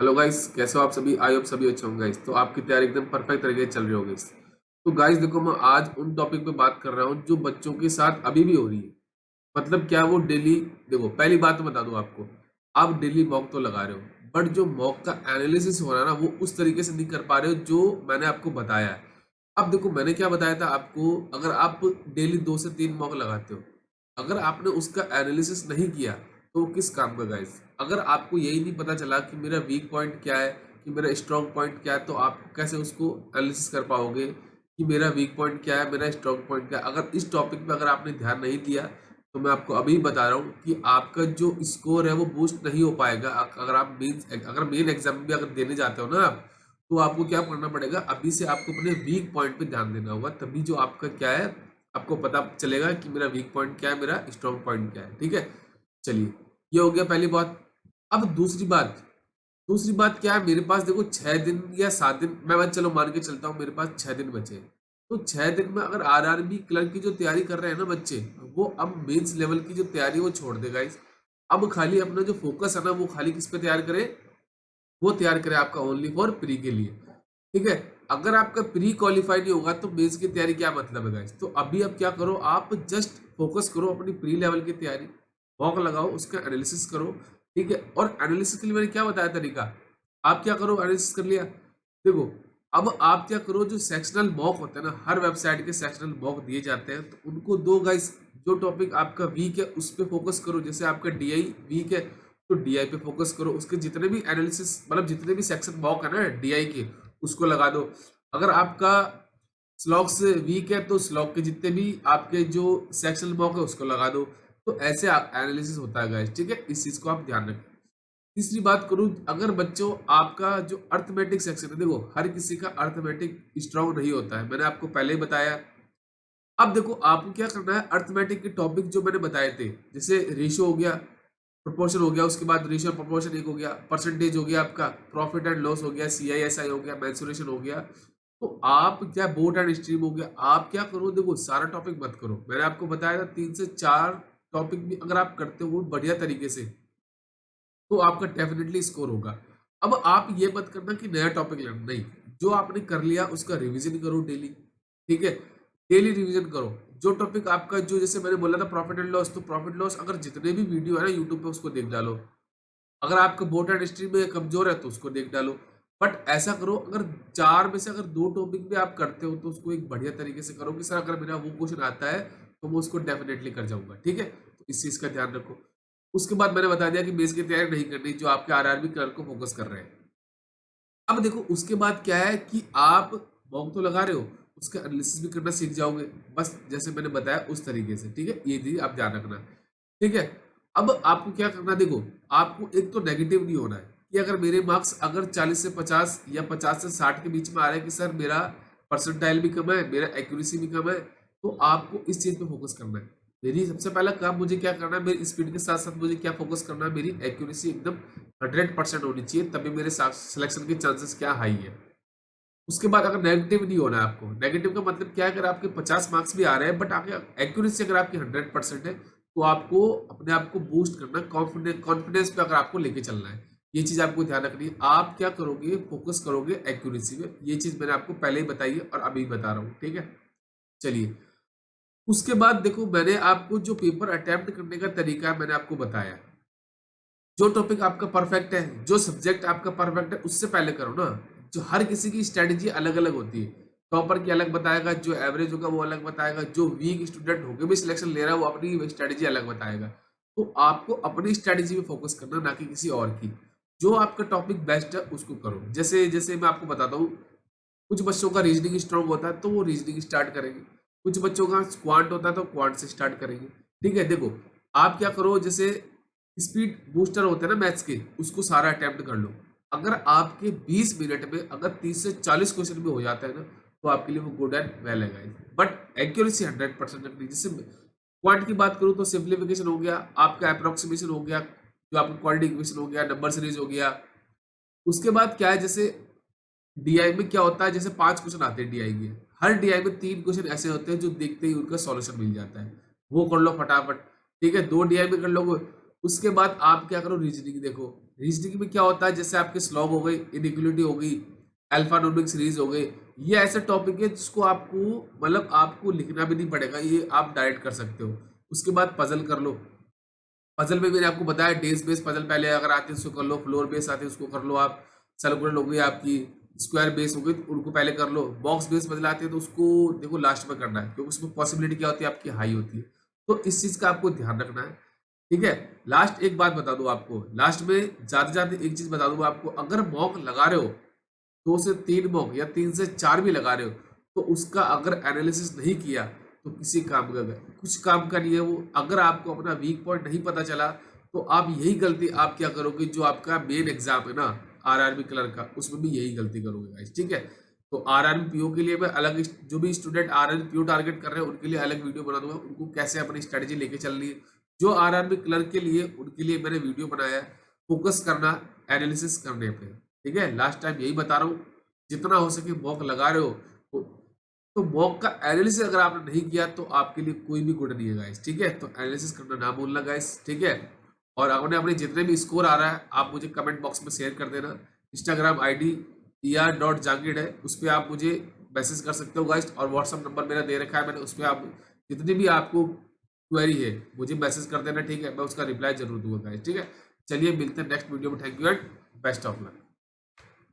Hello guys, कैसे हो आप सभी? आई होप सभी अच्छे होंगे गाइस। तो आपकी तैयारी एकदम परफेक्ट तरीके से चल रही होगी गाइस। तो गाइस देखो, मैं आज उन टॉपिक पे बात कर रहा हूँ जो बच्चों के साथ अभी भी हो रही है। मतलब क्या वो डेली, देखो पहली बात तो बता दूं आपको, आप डेली मॉक तो लगा रहे हो, बट जो मॉक का एनालिसिस हो रहा है ना, वो उस तरीके से नहीं कर पा रहे हो जो मैंने आपको बताया है। अब देखो, मैंने क्या बताया था आपको, अगर आप डेली 2 से 3 मॉक लगाते हो, अगर आपने उसका एनालिसिस नहीं किया तो वो किस काम का गाइस। अगर आपको यही नहीं पता चला कि मेरा वीक पॉइंट क्या है, कि मेरा स्ट्रॉन्ग पॉइंट क्या है, तो आप कैसे उसको एनालिसिस कर पाओगे कि मेरा वीक पॉइंट क्या है, मेरा स्ट्रॉन्ग पॉइंट क्या है। अगर इस टॉपिक पे अगर आपने ध्यान नहीं दिया तो मैं आपको अभी बता रहा हूँ कि आपका जो स्कोर है वो बूस्ट नहीं हो पाएगा। अगर आप मेन एग्जाम भी अगर देने जाते हो ना आप, तो आपको क्या करना पड़ेगा, अभी से आपको अपने वीक पॉइंट पे ध्यान देना होगा, तभी जो आपका क्या है, आपको पता चलेगा कि मेरा वीक पॉइंट क्या है, मेरा स्ट्रॉन्ग पॉइंट क्या है। ठीक है, चलिए, ये हो गया पहली बात। अब दूसरी बात क्या है, मेरे पास देखो 6 दिन या 7 दिन, मैं चलो मान के चलता हूँ मेरे पास 6 दिन बचे हैं। तो 6 दिन में अगर आरआरबी क्लर्क की जो तैयारी कर रहे हैं ना बच्चे, वो अब मेंस लेवल की जो तैयारी वो छोड़ देगा इस। अब खाली अपना जो फोकस है ना, वो खाली किस पे तैयार करे, वो तैयार करे आपका ओनली फॉर प्री के लिए। ठीक है, अगर आपका प्री क्वालिफाई नहीं होगा तो मेंस की तैयारी क्या मतलब है गाइस। तो अभी अब क्या करो, आप जस्ट फोकस करो अपनी प्री लेवल की तैयारी, मॉक लगाओ, उसका एनालिसिस करो। ठीक है, और एनालिसिस के लिए मैंने क्या बताया तरीका, आप क्या करो, एनालिसिस कर लिया, देखो अब आप क्या करो, जो सेक्शनल मॉक होते हैं ना, हर वेबसाइट के सेक्शनल मॉक दिए जाते हैं, तो उनको दो गाइस। जो टॉपिक आपका वीक है उस पे फोकस करो, जैसे आपका डीआई वीक है तो डीआई पे फोकस करो, उसके जितने भी एनालिसिस मतलब जितने भी सेक्शन मॉक है ना डीआई के, उसको लगा दो। अगर आपका स्लॉग्स वीक है तो स्लॉग के जितने भी आपके जो सेक्शनल मॉक है उसको लगा दो। तो ऐसे एनालिसिस होता है गाइस। ठीक है, इस चीज को आप ध्यान रखें। तीसरी बात करूं, अगर बच्चों आपका जो अर्थमेटिक सेक्शन है, देखो हर किसी का अर्थमेटिक स्ट्रांग नहीं होता है, मैंने आपको पहले ही बताया। अब देखो आपको क्या करना है, अर्थमेटिक के टॉपिक जो मैंने बताए थे, जैसे रेशियो हो गया, प्रोपोर्शन हो गया, उसके बाद रेशियो प्रोपोर्शन एक हो गया, परसेंटेज हो गया, आपका प्रॉफिट एंड लॉस हो गया, सीआईएसआई हो गया, मेंसुरेशन हो गया। तो आप क्या, बोट एंड स्ट्रीम हो गया, आप क्या करो, देखो सारा टॉपिक मत करो, मैंने आपको बताया था 3 से 4 टॉपिक भी अगर आप करते हो बढ़िया तरीके से, तो आपका डेफिनेटली स्कोर होगा। अब आप ये मत करना कि नया टॉपिक लेना, नहीं, जो आपने कर लिया उसका रिवीजन करो डेली। ठीक है, डेली रिवीजन करो। जो टॉपिक आपका, जो जैसे मैंने बोला था प्रॉफिट एंड लॉस, तो प्रॉफिट लॉस अगर जितने भी वीडियो है ना यूट्यूब पे उसको देख डालो। अगर आपका बोट एंड हिस्ट्री में कमजोर है तो उसको देख डालो। बट ऐसा करो, अगर 4 में से अगर 2 टॉपिक भी आप करते हो तो उसको एक बढ़िया तरीके से करो कि सर अगर मेरा वो क्वेश्चन आता है तो मैं उसको डेफिनेटली कर जाऊंगा। ठीक है, तो इस चीज का ध्यान रखो। उसके बाद मैंने बता दिया कि बेस की तैयारी नहीं करनी, जो आपके आरआरबी क्लर्क को फोकस कर रहे हैं। अब देखो उसके बाद क्या है कि आप मॉक तो लगा रहे हो, उसका एनालिसिस भी करना सीख जाओगे, बस जैसे मैंने बताया उस तरीके से। ठीक है, ये चीज आप ध्यान रखना। ठीक है, अब आपको क्या करना, देखो आपको एक तो नेगेटिव नहीं होना है कि अगर मेरे मार्क्स अगर 40 से 50 या 50 से 60 के बीच में आ रहे हैं कि सर मेरा परसेंटाइल भी कम है, मेरा एक्यूरेसी भी कम है, तो आपको इस चीज पे फोकस करना है। मेरी सबसे पहला काम मुझे क्या करना है, मेरी स्पीड के साथ साथ मुझे क्या फोकस करना है, मेरी एक्यूरेसी एकदम 100% होनी चाहिए, तभी मेरे सिलेक्शन के चांसेस क्या हाई है। उसके बाद अगर नेगेटिव नहीं होना है आपको, नेगेटिव का मतलब क्या है, अगर आपके 50 मार्क्स भी आ रहे हैं बट आपके एक्यूरेसी अगर आपकी 100% है, तो आपको अपने आप को बूस्ट करना, कॉन्फिडेंस पे अगर आपको लेके चलना है। ये चीज आपको ध्यान रखनी है, आप क्या करोगे, फोकस करोगे एक्यूरेसी में। ये चीज मैंने आपको पहले ही बताई है और अभी बता रहा हूँ। ठीक है, चलिए, उसके बाद देखो मैंने आपको जो पेपर अटेम्प्ट करने का तरीका है मैंने आपको बताया। जो टॉपिक आपका परफेक्ट है, जो सब्जेक्ट आपका परफेक्ट है, उससे पहले करो ना। जो हर किसी की स्ट्रेटेजी अलग अलग होती है, टॉपर की अलग बताएगा, जो एवरेज होगा वो अलग बताएगा, जो वीक स्टूडेंट होकर भी सिलेक्शन ले रहा है वो अपनी स्ट्रेटेजी अलग बताएगा। तो आपको अपनी स्ट्रेटेजी में फोकस करना, ना कि किसी और की। जो आपका टॉपिक बेस्ट है उसको करो। जैसे जैसे मैं आपको बताता हूँ, कुछ बच्चों का रीजनिंग स्ट्रांग होता है तो वो रीजनिंग स्टार्ट करेंगे, कुछ बच्चों का क्वांट होता है तो क्वांट से स्टार्ट करेंगे। ठीक है, देखो आप क्या करो, जैसे स्पीड बूस्टर होते हैं ना मैथ्स के, उसको सारा अटेम्प्ट कर लो। अगर आपके 20 मिनट में अगर 30 से 40 क्वेश्चन भी हो जाता है ना, तो आपके लिए वो गुड एंड वेल है गाइस। बट एक्यूरेसी 100% रखनी। जैसे क्वांट की बात करूँ तो सिंप्लीफिकेशन हो गया, आपका अप्रोक्सीमेशन हो गया, जो आपका क्वाड्रेटिक इक्वेशन हो गया, नंबर सीरीज हो गया। उसके बाद क्या है, जैसे डीआई में क्या होता है, जैसे 5 क्वेश्चन आते हैं डीआई के, हर डीआई में 3 क्वेश्चन ऐसे होते हैं जो देखते ही उनका सॉल्यूशन मिल जाता है, वो कर लो फटाफट। ठीक है, 2 डीआई में कर लोगे। उसके बाद आप क्या करो, रीजनिंग देखो। रीजनिंग में क्या होता है, जैसे आपके स्लॉग हो गई, इनइक्वालिटी हो गई, अल्फान्यूमेरिक सीरीज हो गई, ये ऐसे टॉपिक है जिसको आपको मतलब आपको लिखना भी नहीं पड़ेगा, ये आप डायरेक्ट कर सकते हो। उसके बाद पजल कर लो। पजल में मैंने आपको बताया डेज बेस पजल पहले अगर आते हैं उसको कर लो, फ्लोर बेस आते हैं उसको कर लो आप, सर्कुलर हो गई आपकी, स्क्वायर बेस हो गई तो उनको पहले कर लो, बॉक्स बेस पजल आते हैं तो उसको देखो लास्ट में करना है, क्योंकि उसमें पॉसिबिलिटी क्या होती है आपकी हाई होती है। तो इस चीज का आपको ध्यान रखना है। ठीक है। लास्ट एक बात बता दूं आपको, लास्ट में जाते जाते एक चीज बता दूं आपको, अगर मॉक लगा रहे हो 2 से 3 मॉक या 3 से 4 भी लगा रहे हो, तो उसका अगर एनालिसिस नहीं किया तो किसी काम का कुछ काम का नहीं है वो। अगर आपको अपना वीक पॉइंट नहीं पता चला तो आप यही गलती आप क्या करोगे, जो आपका मेन एग्जाम है ना आरआरबी क्लर्क का, उसमें भी यही गलती करोगे गाइस। ठीक है। तो आरआरबी पीओ के लिए मैं अलग, जो भी स्टूडेंट आरआरबी पीओ टारगेट कर रहे हैं उनके लिए अलग वीडियो बना दूंगा, उनको कैसे अपनी स्ट्रेटेजी लेके चलनी है। जो आरआरबी क्लर्क के लिए, उनके लिए मैंने वीडियो बनाया है फोकस करना, एनालिसिस करने पे। ठीक है। लास्ट टाइम यही बता रहा हूँ, जितना हो सके मॉक लगा रहे हो तो मॉक का एनालिसिस अगर आपने नहीं किया तो आपके लिए कोई भी गुड नहीं है गाइस। ठीक है। तो एनालिसिस करना ना भूलना गाइस। ठीक है। और आपने अपने जितने भी स्कोर आ रहा है आप मुझे कमेंट बॉक्स में शेयर कर देना। इंस्टाग्राम आईडी er.jangid है, उस पर आप मुझे मैसेज कर सकते हो गाइस, और व्हाट्सअप नंबर मेरा दे रखा है मैंने, उस पर आप जितनी भी आपको क्वेरी है मुझे मैसेज कर देना। ठीक है। मैं उसका रिप्लाई जरूर दूंगा गाइस। ठीक है। चलिए मिलते हैं नेक्स्ट वीडियो में। Thank you and best of luck.